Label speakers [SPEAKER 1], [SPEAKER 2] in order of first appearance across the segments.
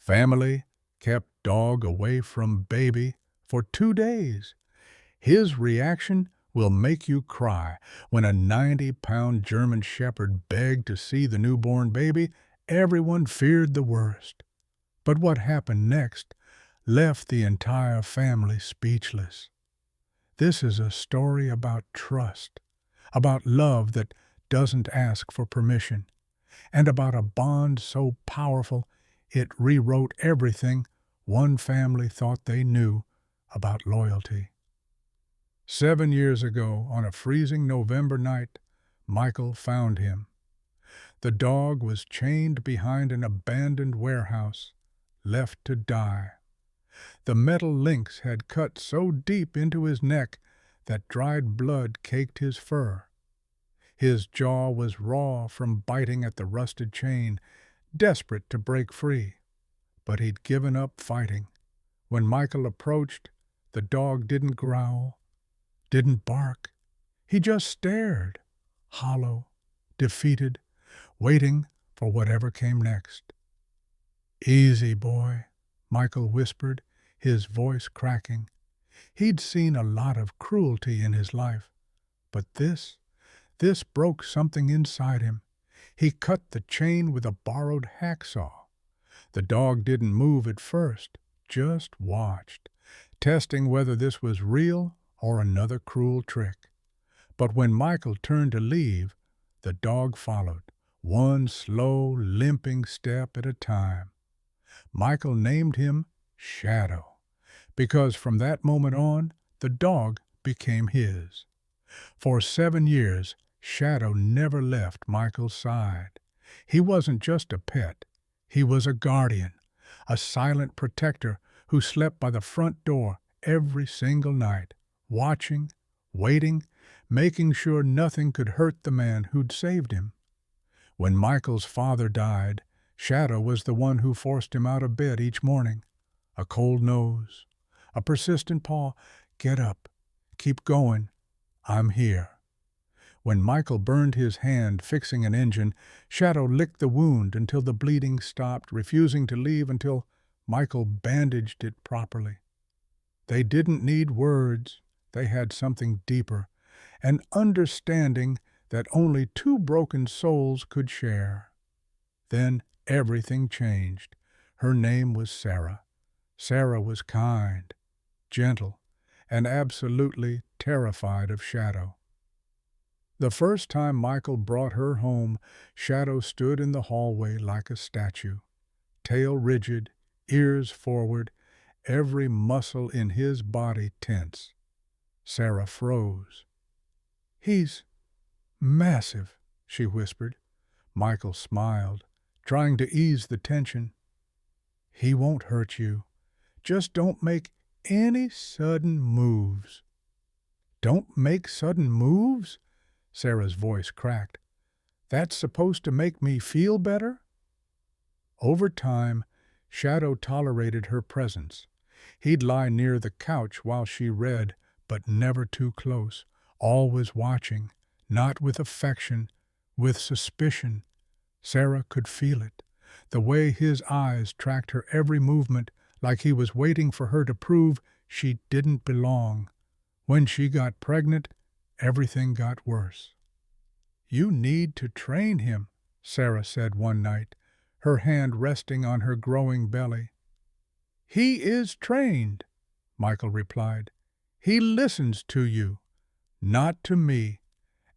[SPEAKER 1] Family kept dog away from baby for 2 days. His reaction will make you cry. When a 90-pound German Shepherd begged to see the newborn baby, everyone feared the worst. But what happened next left the entire family speechless. This is a story about trust, about love that doesn't ask for permission, and about a bond so powerful it rewrote everything one family thought they knew about loyalty. 7 years ago, on a freezing November night, Michael found him. The dog was chained behind an abandoned warehouse, left to die. The metal links had cut so deep into his neck that dried blood caked his fur. His jaw was raw from biting at the rusted chain, desperate to break free. But he'd given up fighting. When Michael approached, the dog didn't growl, didn't bark. He just stared, hollow, defeated, waiting for whatever came next. "Easy, boy," Michael whispered, his voice cracking. He'd seen a lot of cruelty in his life, but this broke something inside him. He cut the chain with a borrowed hacksaw. The dog didn't move at first, just watched, testing whether this was real or another cruel trick. But when Michael turned to leave, the dog followed, one slow, limping step at a time. Michael named him Shadow, because from that moment on, the dog became his. For 7 years, Shadow never left Michael's side. He wasn't just a pet. He was a guardian, a silent protector who slept by the front door every single night, watching, waiting, making sure nothing could hurt the man who'd saved him. When Michael's father died, Shadow was the one who forced him out of bed each morning. A cold nose, a persistent paw. "Get up, keep going, I'm here." When Michael burned his hand fixing an engine, Shadow licked the wound until the bleeding stopped, refusing to leave until Michael bandaged it properly. They didn't need words. They had something deeper, an understanding that only two broken souls could share. Then everything changed. Her name was Sarah. Sarah was kind, gentle, and absolutely terrified of Shadow. The first time Michael brought her home, Shadow stood in the hallway like a statue, tail rigid, ears forward, every muscle in his body tense. Sarah froze. "He's massive," she whispered. Michael smiled, trying to ease the tension. "He won't hurt you. Just don't make any sudden moves." "Don't make sudden moves?" Sarah's voice cracked. "That's supposed to make me feel better?" Over time, Shadow tolerated her presence. He'd lie near the couch while she read, but never too close, always watching, not with affection, with suspicion. Sarah could feel it, the way his eyes tracked her every movement, like he was waiting for her to prove she didn't belong. When she got pregnant, everything got worse. "You need to train him," Sarah said one night, her hand resting on her growing belly. "He is trained," Michael replied. "He listens to you, not to me,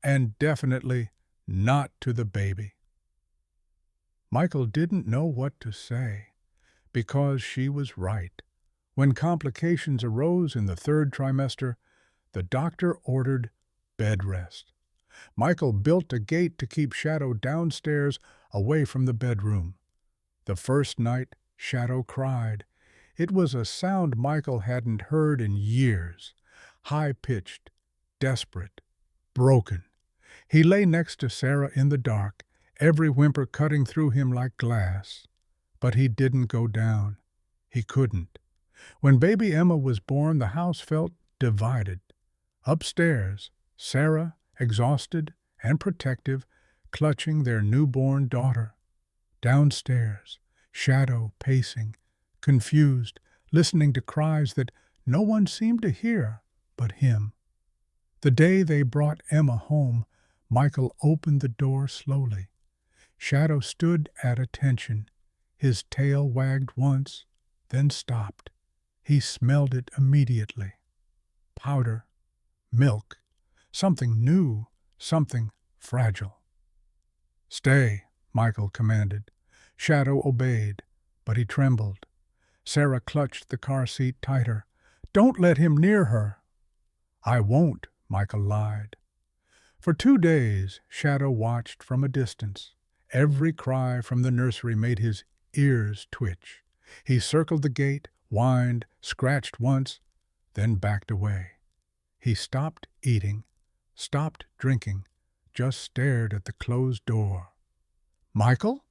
[SPEAKER 1] and definitely not to the baby." Michael didn't know what to say, because she was right. When complications arose in the 3rd trimester, the doctor ordered bed rest. Michael built a gate to keep Shadow downstairs, away from the bedroom. The first night, Shadow cried. It was a sound Michael hadn't heard in years. High-pitched, desperate, broken. He lay next to Sarah in the dark, every whimper cutting through him like glass. But he didn't go down. He couldn't. When baby Emma was born, the house felt divided. Upstairs, Sarah, exhausted and protective, clutching their newborn daughter. Downstairs, Shadow pacing, confused, listening to cries that no one seemed to hear but him. The day they brought Emma home, Michael opened the door slowly. Shadow stood at attention. His tail wagged once, then stopped. He smelled it immediately. Powder, milk, something new, something fragile. "Stay," Michael commanded. Shadow obeyed, but he trembled. Sarah clutched the car seat tighter. "Don't let him near her." "I won't," Michael lied. For 2 days, Shadow watched from a distance. Every cry from the nursery made his ears twitch. He circled the gate, whined, scratched once, then backed away. He stopped eating, stopped drinking, just stared at the closed door. "Michael?"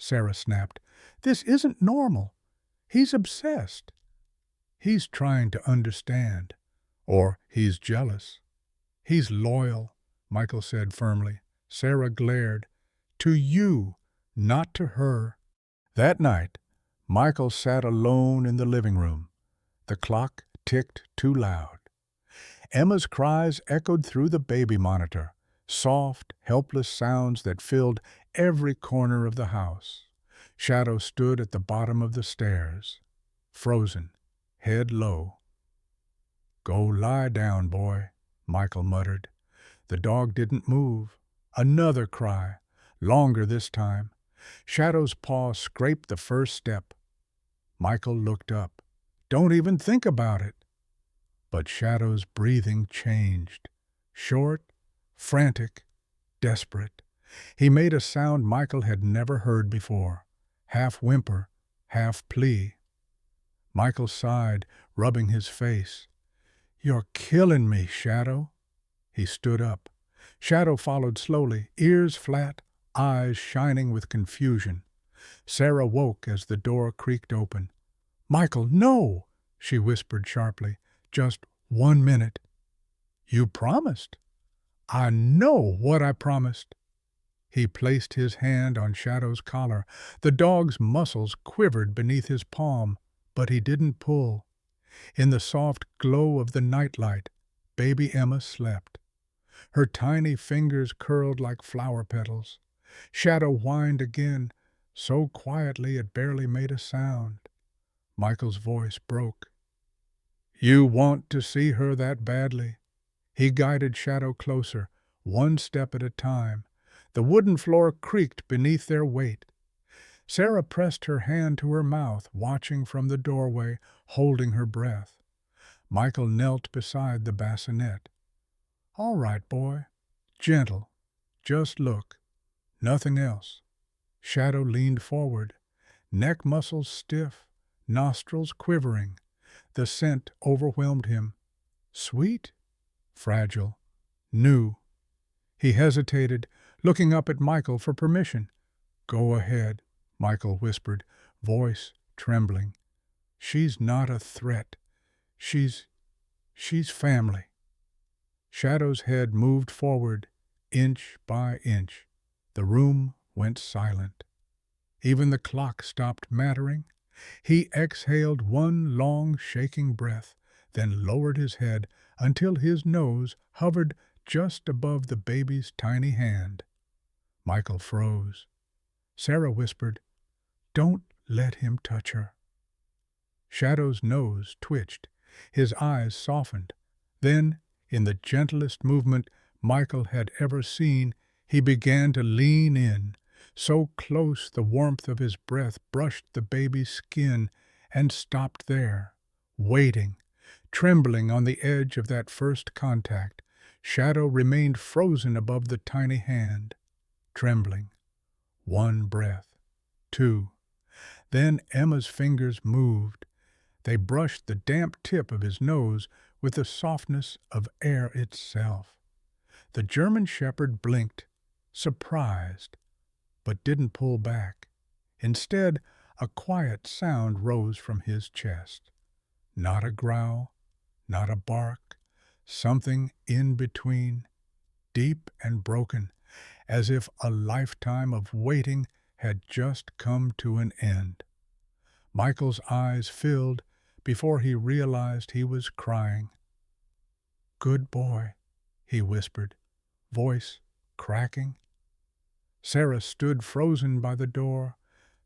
[SPEAKER 1] Sarah snapped. "This isn't normal. He's obsessed." "He's trying to understand. Or he's jealous." "He's loyal," Michael said firmly. Sarah glared. "To you, not to her." That night, Michael sat alone in the living room. The clock ticked too loud. Emma's cries echoed through the baby monitor, soft, helpless sounds that filled every corner of the house. Shadow stood at the bottom of the stairs, frozen, head low. "Go lie down, boy," Michael muttered. The dog didn't move. Another cry, longer this time. Shadow's paw scraped the first step. Michael looked up. "Don't even think about it." But Shadow's breathing changed. Short, frantic, desperate. He made a sound Michael had never heard before. Half whimper, half plea. Michael sighed, rubbing his face. "You're killing me, Shadow." He stood up. Shadow followed slowly, ears flat, eyes shining with confusion. Sarah woke as the door creaked open. "Michael, no!" she whispered sharply. "Just 1 minute." "You promised." "I know what I promised." He placed his hand on Shadow's collar. The dog's muscles quivered beneath his palm, but he didn't pull. In the soft glow of the nightlight, baby Emma slept. Her tiny fingers curled like flower petals. Shadow whined again, so quietly it barely made a sound. Michael's voice broke. "You want to see her that badly?" He guided Shadow closer, one step at a time. The wooden floor creaked beneath their weight. Sarah pressed her hand to her mouth, watching from the doorway, holding her breath. Michael knelt beside the bassinet. "All right, boy. Gentle. Just look. Nothing else." Shadow leaned forward, neck muscles stiff, nostrils quivering. The scent overwhelmed him. Sweet, fragile, new. He hesitated, looking up at Michael for permission. "Go ahead," Michael whispered, voice trembling. "She's not a threat. She's family." Shadow's head moved forward, inch by inch. The room went silent. Even the clock stopped mattering. He exhaled one long, shaking breath, then lowered his head until his nose hovered just above the baby's tiny hand. Michael froze. Sarah whispered, "Don't let him touch her." Shadow's nose twitched. His eyes softened. Then, in the gentlest movement Michael had ever seen, he began to lean in, so close the warmth of his breath brushed the baby's skin, and stopped there, waiting, trembling on the edge of that first contact. Shadow remained frozen above the tiny hand, trembling. 1 breath, 2. Then Emma's fingers moved. They brushed the damp tip of his nose with the softness of air itself. The German shepherd blinked, surprised, but didn't pull back. Instead, a quiet sound rose from his chest. Not a growl, not a bark, something in between, deep and broken, as if a lifetime of waiting had just come to an end. Michael's eyes filled before he realized he was crying. "Good boy," he whispered, voice cracking. Sarah stood frozen by the door,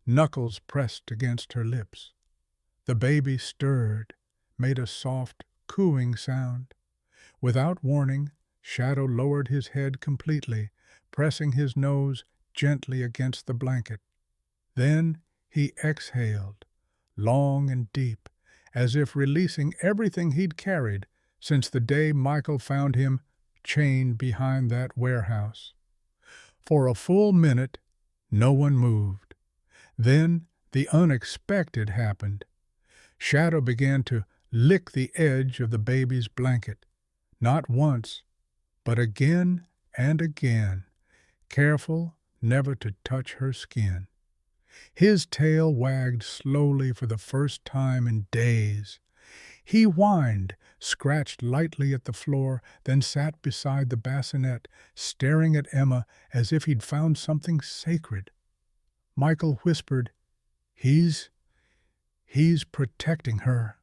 [SPEAKER 1] knuckles pressed against her lips. The baby stirred, made a soft, cooing sound. Without warning, Shadow lowered his head completely, pressing his nose gently against the blanket. Then he exhaled, long and deep, as if releasing everything he'd carried since the day Michael found him chained behind that warehouse. For a full minute, no one moved. Then the unexpected happened. Shadow began to lick the edge of the baby's blanket, not once, but again and again, careful never to touch her skin. His tail wagged slowly for the first time in days. He whined, scratched lightly at the floor, then sat beside the bassinet, staring at Emma as if he'd found something sacred. Michael whispered, He's protecting her."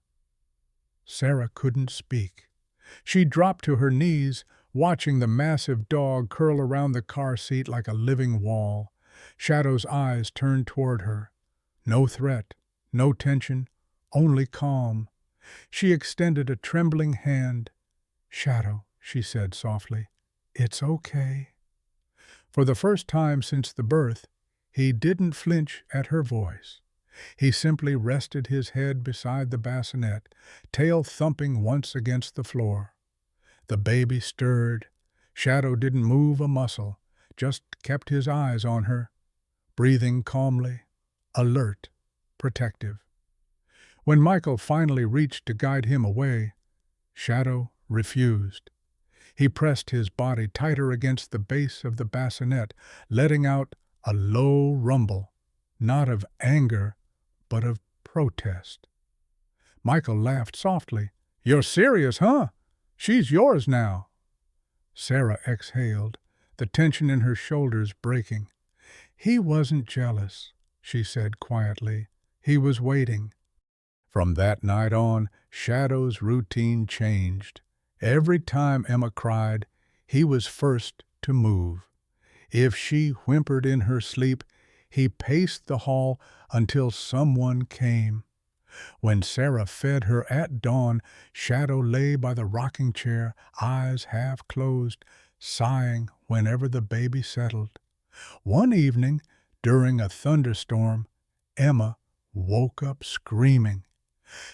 [SPEAKER 1] Sarah couldn't speak. She dropped to her knees, watching the massive dog curl around the car seat like a living wall. Shadow's eyes turned toward her. No threat, no tension, only calm. She extended a trembling hand. "Shadow," she said softly, "it's okay." For the first time since the birth, he didn't flinch at her voice. He simply rested his head beside the bassinet, tail thumping once against the floor. The baby stirred. Shadow didn't move a muscle, just kept his eyes on her, breathing calmly, alert, protective. When Michael finally reached to guide him away, Shadow refused. He pressed his body tighter against the base of the bassinet, letting out a low rumble, not of anger, but of protest. Michael laughed softly. "You're serious, huh? She's yours now." Sarah exhaled, the tension in her shoulders breaking. "He wasn't jealous," she said quietly. "He was waiting." From that night on, Shadow's routine changed. Every time Emma cried, he was first to move. If she whimpered in her sleep, he paced the hall until someone came. When Sarah fed her at dawn, Shadow lay by the rocking chair, eyes half closed, sighing whenever the baby settled. One evening, during a thunderstorm, Emma woke up screaming.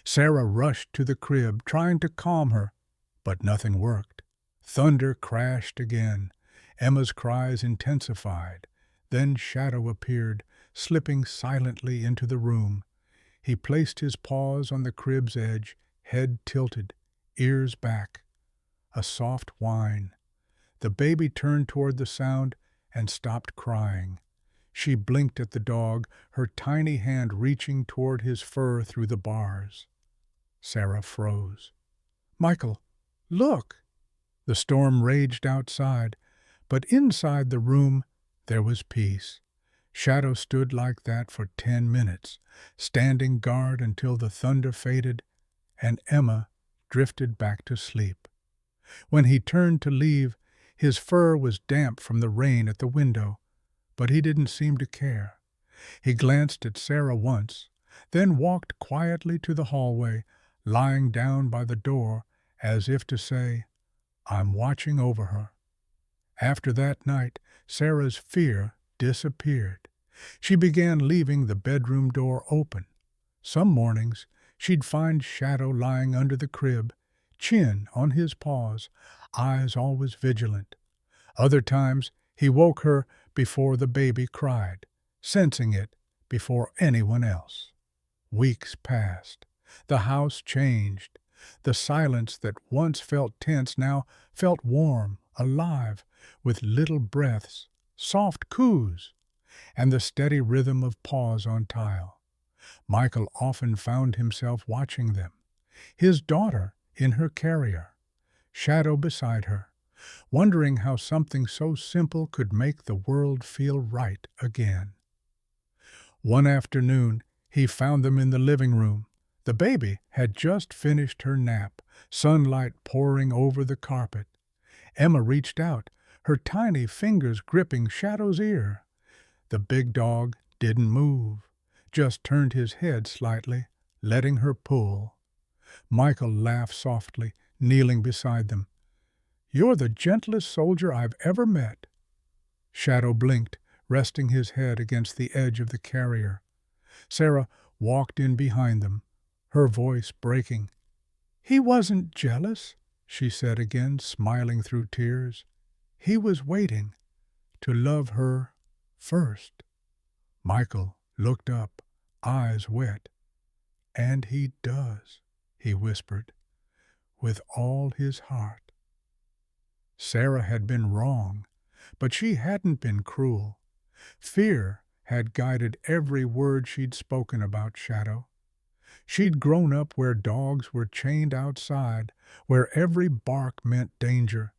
[SPEAKER 1] Sarah rushed to the crib, trying to calm her, but nothing worked. Thunder crashed again. Emma's cries intensified. Then Shadow appeared, slipping silently into the room. He placed his paws on the crib's edge, head tilted, ears back. A soft whine. The baby turned toward the sound and stopped crying. She blinked at the dog, her tiny hand reaching toward his fur through the bars. Sarah froze. "Michael, look!" The storm raged outside, but inside the room there was peace. Shadow stood like that for 10 minutes, standing guard until the thunder faded and Emma drifted back to sleep. When he turned to leave, his fur was damp from the rain at the window, but he didn't seem to care. He glanced at Sarah once, then walked quietly to the hallway, lying down by the door as if to say, "I'm watching over her." After that night, Sarah's fear disappeared. She began leaving the bedroom door open. Some mornings, she'd find Shadow lying under the crib, chin on his paws, eyes always vigilant. Other times, he woke her before the baby cried, sensing it before anyone else. Weeks passed. The house changed. The silence that once felt tense now felt warm, alive, with little breaths, soft coos, and the steady rhythm of paws on tile. Michael often found himself watching them. His daughter in her carrier, Shadow beside her, wondering how something so simple could make the world feel right again. One afternoon, He found them in the living room. The baby had just finished her nap, sunlight pouring over the carpet. Emma reached out, her tiny fingers gripping Shadow's ear. The big dog didn't move, just turned his head slightly, letting her pull. Michael laughed softly, kneeling beside them. "You're the gentlest soldier I've ever met." Shadow blinked, resting his head against the edge of the carrier. Sarah walked in behind them, her voice breaking. "He wasn't jealous," she said again, smiling through tears. "He was waiting to love her first." Michael looked up, eyes wet. "And he does," he whispered, "with all his heart." Sarah had been wrong, but she hadn't been cruel. Fear had guided every word she'd spoken about Shadow. She'd grown up where dogs were chained outside, where every bark meant danger.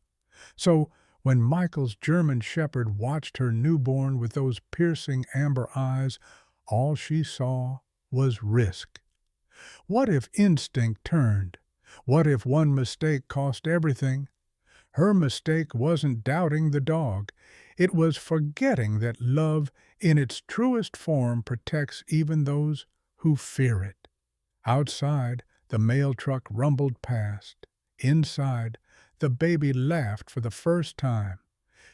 [SPEAKER 1] So when Michael's German shepherd watched her newborn with those piercing amber eyes, all she saw was risk. What if instinct turned? What if one mistake cost everything? Her mistake wasn't doubting the dog. It was forgetting that love, in its truest form, protects even those who fear it. Outside, the mail truck rumbled past. Inside, the baby laughed for the first time.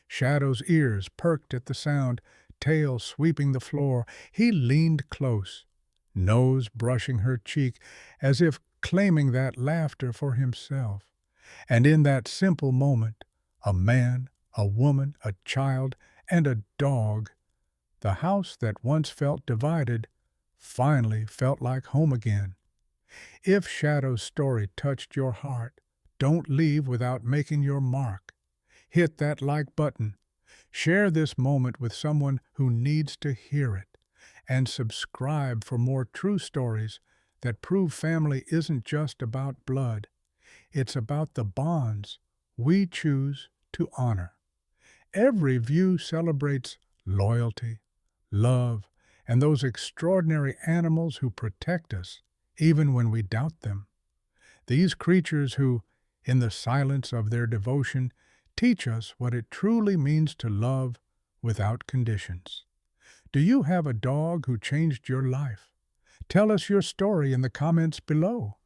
[SPEAKER 1] Shadow's ears perked at the sound, tail sweeping the floor. He leaned close, nose brushing her cheek, as if claiming that laughter for himself. And in that simple moment, a man, a woman, a child, and a dog, the house that once felt divided finally felt like home again. If Shadow's story touched your heart, don't leave without making your mark. Hit that like button. Share this moment with someone who needs to hear it. And subscribe for more true stories that prove family isn't just about blood. It's about the bonds we choose to honor. Every view celebrates loyalty, love, and those extraordinary animals who protect us, even when we doubt them. These creatures who, in the silence of their devotion, teach us what it truly means to love without conditions. Do you have a dog who changed your life? Tell us your story in the comments below.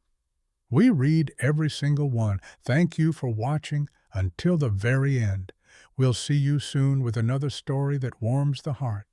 [SPEAKER 1] We read every single one. Thank you for watching until the very end. We'll see you soon with another story that warms the heart.